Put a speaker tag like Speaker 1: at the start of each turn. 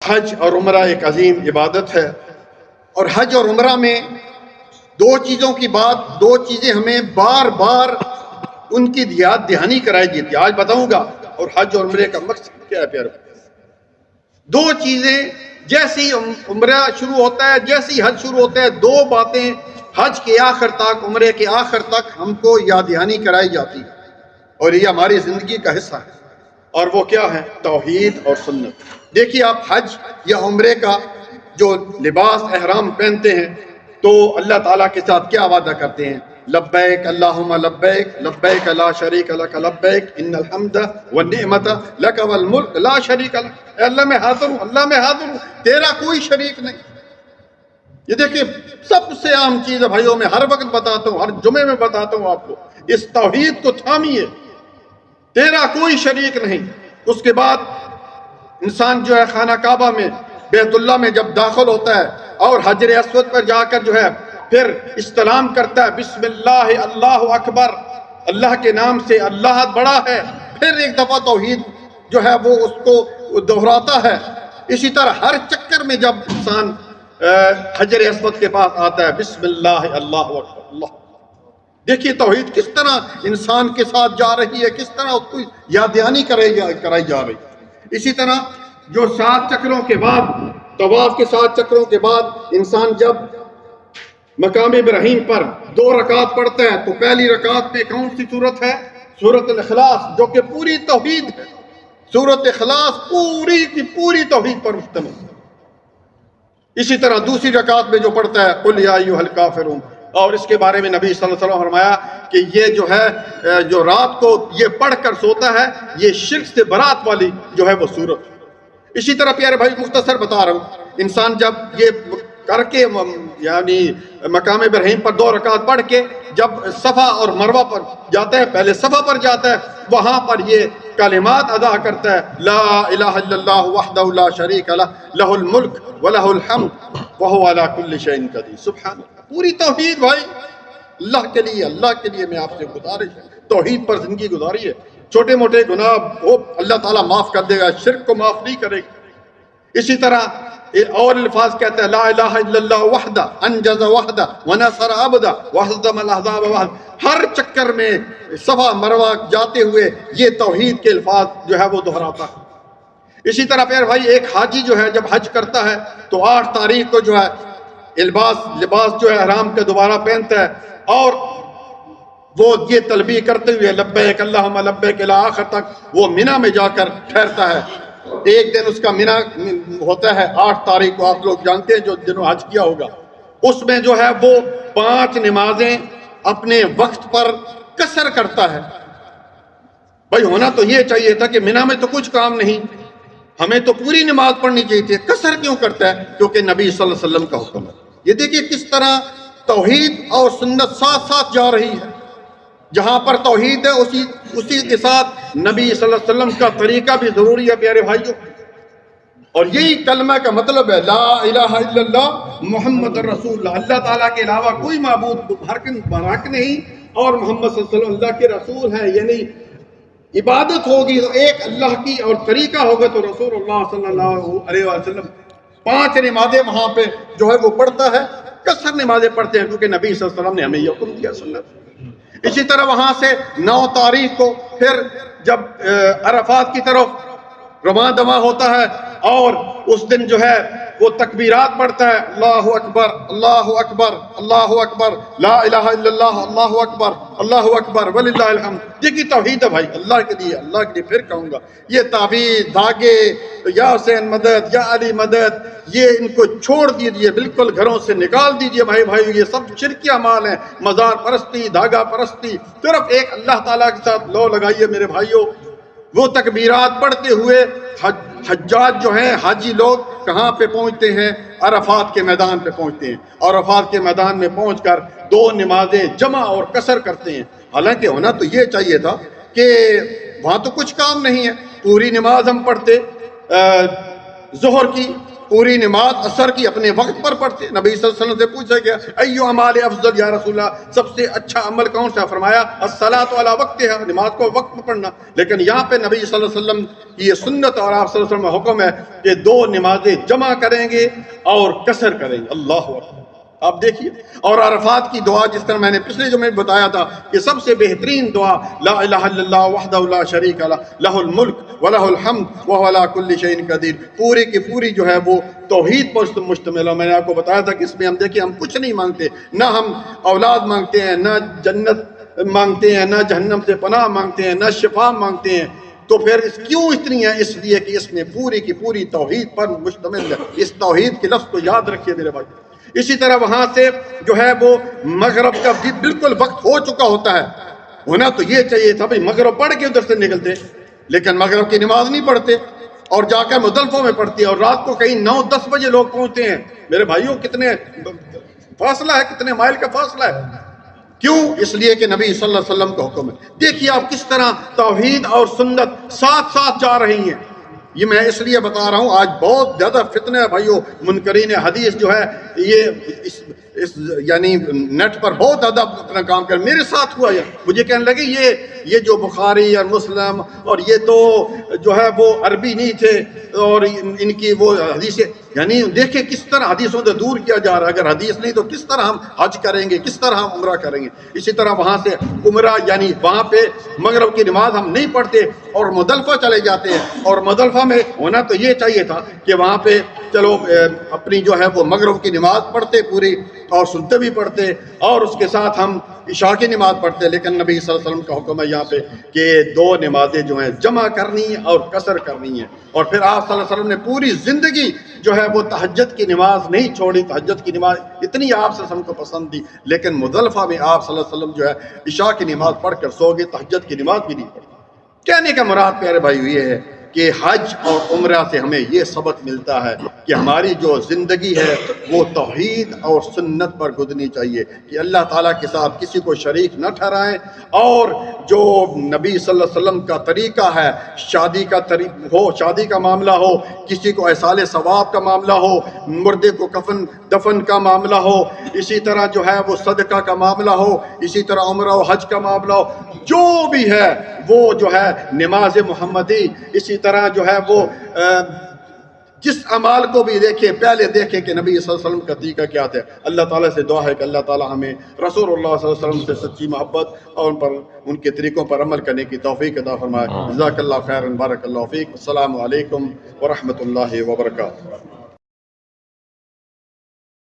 Speaker 1: حج اور عمرہ ایک عظیم عبادت ہے، اور حج اور عمرہ میں دو چیزیں ہمیں بار بار ان کی یاد دہانی کرائی جاتی ہے۔ آج بتاؤں گا اور حج اور عمرے کا مقصد کیا ہے پیارے۔ دو چیزیں جیسی عمرہ شروع ہوتا ہے، جیسی حج شروع ہوتا ہے، دو باتیں حج کے آخر تک، عمرے کے آخر تک ہم کو یاد دہانی کرائی جاتی ہے، اور یہ ہماری زندگی کا حصہ ہے، اور وہ کیا ہے؟ توحید اور سنت۔ دیکھیے آپ حج یا عمرے کا جو لباس احرام پہنتے ہیں تو اللہ تعالیٰ کے ساتھ کیا وعدہ کرتے ہیں؟ لبیک اللہم لبیک لبیک لا شریک لک لبیک ان الحمد والنعمت لک والملک لا شریک لک۔ اے اللہ میں حاضر ہوں، اللہ میں حاضر ہوں، تیرا کوئی شریک نہیں۔ یہ دیکھیں سب سے عام چیز ہے بھائیوں، میں ہر وقت بتاتا ہوں، ہر جمعے میں بتاتا ہوں آپ کو، اس توحید کو تھامیے، تیرا کوئی شریک نہیں۔ اس کے بعد انسان جو ہے خانہ کعبہ میں، بیت اللہ میں جب داخل ہوتا ہے اور حجر اسود پر جا کر جو ہے پھر استلام کرتا ہے، بسم اللہ اللہ اکبر، اللہ کے نام سے، اللہ بڑا ہے، پھر ایک دفعہ توحید جو ہے وہ اس کو دہراتا ہے۔ اسی طرح ہر چکر میں جب انسان حجر اسود کے پاس آتا ہے، بسم اللہ اللہ اکبر اللہ۔ دیکھیے توحید کس طرح انسان کے ساتھ جا رہی ہے، کس طرح اس کو یاد دہانی کرائی جا رہی ہے۔ اسی طرح جو 7 چکروں کے بعد، طواف کے 7 چکروں کے بعد انسان جب مقام ابراہیم پر 2 رکعت پڑھتا ہے تو پہلی رکعت میں کون سی سورت ہے؟ سورت الاخلاص، جو کہ پوری توحید ہے۔ سورت اخلاص پوری کی پوری توحید پر مشتمل ہے۔ اسی طرح دوسری رکعت میں جو پڑھتا ہے قل یا ایھا الکافرون، اور اس کے بارے میں نبی صلی اللہ علیہ وسلم نے فرمایا کہ یہ جو ہے جو رات کو یہ پڑھ کر سوتا ہے، یہ شرک سے برات والی جو ہے وہ سورت۔ اسی طرح پیارے بھائی مختصر بتا رہا ہوں، انسان جب یہ کر کے یعنی مقام ابراہیم پر 2 رکعت پڑھ کے جب صفا اور مروہ پر جاتا ہے، پہلے صفا پر جاتا ہے، وہاں پر یہ کلمات ادا کرتا ہے، لا الہ الا اللہ وحدہ لا شریک لہ لہ الملک ولہ الحمد وہو علی کل شیء قدیر۔ سبحان اللہ، پوری توحید بھائی، اللہ کے لیے میں آپ سے گزارش ہے، توحید پر زندگی گزاری ہے۔ چھوٹے موٹے گناہ وہ اللہ تعالیٰ معاف کر دے گا، شرک کو معاف نہیں کرے گا۔ اسی طرح اور الفاظ کہتا ہے، لا الہ الا اللہ وحدہ انجز وحدہ ونصر عبدہ وہزم الاحزاب وحدہ۔ ہر چکر میں صفا مروہ جاتے ہوئے یہ توحید کے الفاظ جو ہے وہ دہراتا ہے۔ اسی طرح پھر بھائی ایک حاجی جو ہے جب حج کرتا ہے تو 8 تاریخ کو جو ہے لباس جو ہے احرام کا دوبارہ پہنتا ہے، اور وہ یہ تلبیہ کرتے ہوئے لبیک اللہم لبیک الی آخر تک وہ مینا میں جا کر ٹھہرتا ہے۔ ایک دن اس کا مینا ہوتا ہے 8 تاریخ کو، آپ لوگ جانتے ہیں جو جنہوں حج کیا ہوگا، اس میں جو ہے وہ 5 نمازیں اپنے وقت پر قصر کرتا ہے۔ بھائی ہونا تو یہ چاہیے تھا کہ مینا میں تو کچھ کام نہیں، ہمیں تو پوری نماز پڑھنی چاہیے تھی، قصر کیوں کرتا ہے؟ کیونکہ نبی صلی اللہ علیہ وسلم کا حکم ہے۔ یہ دیکھیے کس طرح توحید اور سنت ساتھ ساتھ جا رہی ہے۔ جہاں پر توحید ہے اسی کے ساتھ نبی صلی اللہ علیہ وسلم کا طریقہ بھی ضروری ہے پیارے بھائیوں، اور یہی کلمہ کا مطلب ہے لا الہ الا اللہ محمد رسول اللہ۔ اللہ تعالیٰ کے علاوہ کوئی معبود برحق نہیں، اور محمد صلی اللہ علیہ وسلم اللہ کے رسول ہیں۔ یعنی عبادت ہوگی تو ایک اللہ کی، اور طریقہ ہوگا تو رسول اللہ صلی اللہ علیہ وسلم۔ 5 نمازیں وہاں پہ جو ہے وہ پڑھتا ہے، قصر نمازیں پڑھتے ہیں کیونکہ نبی صلی اللہ علیہ وسلم نے ہمیں یہ حکم دیا سنت۔ اسی طرح وہاں سے 9 تاریخ کو پھر جب عرفات کی طرف رواں دواں ہوتا ہے، اور اس دن جو ہے وہ تکبیرات پڑھتا ہے، اللہ اکبر اللہ اکبر اللہ اکبر لا الہ الا اللہ اللہ اکبر وللہ الحمد۔ یہ کی توحید ہے بھائی، اللہ کے لیے پھر کہوں گا، یہ تعویذ دھاگے یا حسین مدد یا علی مدد یہ ان کو چھوڑ دیجئے، بالکل گھروں سے نکال دیجئے بھائی، یہ سب شرکی اعمال ہیں، مزار پرستی، دھاگا پرستی۔ صرف ایک اللہ تعالیٰ کے ساتھ لو لگائیے میرے بھائیوں۔ وہ تکبیرات پڑھتے ہوئے حجاج جو ہیں، حاجی لوگ کہاں پہ پہنچتے ہیں؟ عرفات کے میدان پہ پہنچتے ہیں، اور عرفات کے میدان میں پہنچ کر 2 نمازیں جمع اور قصر کرتے ہیں۔ حالانکہ ہونا تو یہ چاہیے تھا کہ وہاں تو کچھ کام نہیں ہے، پوری نماز ہم پڑھتے ظہر کی، پوری نماز عصر کی اپنے وقت پر پڑھتے. نبی صلی اللہ علیہ وسلم سے پوچھا گیا ایو اعمال افضل یا رسول اللہ، سب سے اچھا عمل کون سا؟ فرمایا الصلاۃ علی وقتها، نماز کو وقت پر پڑھنا. لیکن یہاں پہ نبی صلی اللہ علیہ وسلم کی یہ سنت اور آپ صلی اللہ علیہ وسلم کا حکم ہے کہ 2 نمازیں جمع کریں گے اور قصر کریں گے. اللہ اکبر. آپ دیکھیے. اور عرفات کی دعا، جس طرح میں نے پچھلے جو میں بتایا تھا کہ سب سے بہترین دعا لا الہ الا اللہ وحدہ لا شریک لہ لہ الملک ولہ الحمد وہو علی کل شیء قدیر، پوری کی پوری جو ہے وہ توحید پر مشتمل ہے. میں نے آپ کو بتایا تھا کہ اس میں ہم دیکھیں ہم کچھ نہیں مانگتے، نہ ہم اولاد مانگتے ہیں، نہ جنت مانگتے ہیں، نہ جہنم سے پناہ مانگتے ہیں، نہ شفا مانگتے ہیں. تو پھر کیوں اتنی ہے؟ اس لیے کہ اس میں پوری کی پوری توحید پر مشتمل ہے. اس توحید کے لفظ کو یاد رکھیے میرے بھائی. اسی طرح وہاں سے جو ہے وہ مغرب کا بھی بالکل وقت ہو چکا ہوتا ہے. ہونا تو یہ چاہیے تھا بھائی مغرب پڑھ کے ادھر سے نکلتے، لیکن مغرب کی نماز نہیں پڑھتے اور جا کر مزدلفہ میں پڑھتی ہے، اور رات کو کہیں 9-10 بجے لوگ پہنچتے ہیں. میرے بھائیوں کتنے فاصلہ ہے، کتنے مائل کا فاصلہ ہے. کیوں؟ اس لیے کہ نبی صلی اللہ علیہ وسلم کا حکم ہے. دیکھیے آپ کس طرح توحید اور سنت ساتھ ساتھ جا رہی ہیں. یہ میں اس لیے بتا رہا ہوں آج بہت زیادہ فتنہ ہے بھائیو. منکرین حدیث جو ہے یہ اس یعنی نیٹ پر بہت زیادہ اپنا کام کر. میرے ساتھ ہوا یہ، مجھے کہنے لگے یہ جو بخاری اور مسلم اور یہ تو جو ہے وہ عربی نہیں تھے اور ان کی وہ حدیثیں، یعنی دیکھیں کس طرح حدیثوں سے دور کیا جا رہا ہے. اگر حدیث نہیں تو کس طرح ہم حج کریں گے، کس طرح ہم عمرہ کریں گے. اسی طرح وہاں سے عمرہ یعنی وہاں پہ مغرب کی نماز ہم نہیں پڑھتے اور مزدلفہ چلے جاتے ہیں. اور مزدلفہ میں ہونا تو یہ چاہیے تھا کہ وہاں پہ چلو اپنی جو ہے وہ مغرب کی نماز پڑھتے پوری اور سنتے بھی پڑھتے اور اس کے ساتھ ہم عشاء کی نماز پڑھتے. لیکن نبی صلی اللہ علیہ وسلم کا حکم ہے یہاں پہ کہ 2 نمازیں جو ہیں جمع کرنی ہیں اور قصر کرنی ہیں. اور پھر آپ صلی اللہ علیہ وسلم نے پوری زندگی جو ہے وہ تہجد کی نماز نہیں چھوڑی. تہجد کی نماز اتنی آپ صلی اللہ علیہ وسلم کو پسند تھی، لیکن مزدلفہ میں آپ صلی اللہ علیہ وسلم جو ہے عشاء کی نماز پڑھ کر سو گئے، تہجد کی نماز بھی نہیں پڑھی. کہنے کا مراد پیارے بھائی یہ ہے کہ حج اور عمرہ سے ہمیں یہ سبق ملتا ہے کہ ہماری جو زندگی ہے وہ توحید اور سنت پر گزرنی چاہیے، کہ اللہ تعالیٰ کے ساتھ کسی کو شریک نہ ٹھہرائیں. اور جو نبی صلی اللہ علیہ وسلم کا طریقہ ہے، شادی کا شادی کا معاملہ ہو، کسی کو احصال ثواب کا معاملہ ہو، مردے کو کفن دفن کا معاملہ ہو، اسی طرح جو ہے وہ صدقہ کا معاملہ ہو، اسی طرح عمرہ و حج کا معاملہ ہو، جو بھی ہے وہ جو ہے نماز محمدی، اسی طرح جو ہے وہ جس عمال کو بھی دیکھیں پہلے دیکھیں کہ نبی صلی اللہ علیہ وسلم کا طریقہ کیا تھا. اللہ تعالیٰ سے دعا ہے کہ اللہ تعالیٰ ہمیں رسول اللہ صلی اللہ علیہ وسلم سے سچی محبت اور ان کے طریقوں پر عمل کرنے کی توفیق عطا فرمائے. جزاک اللہ خیر، بارک اللہ فیک. السلام علیکم ورحمۃ اللہ وبرکاتہ.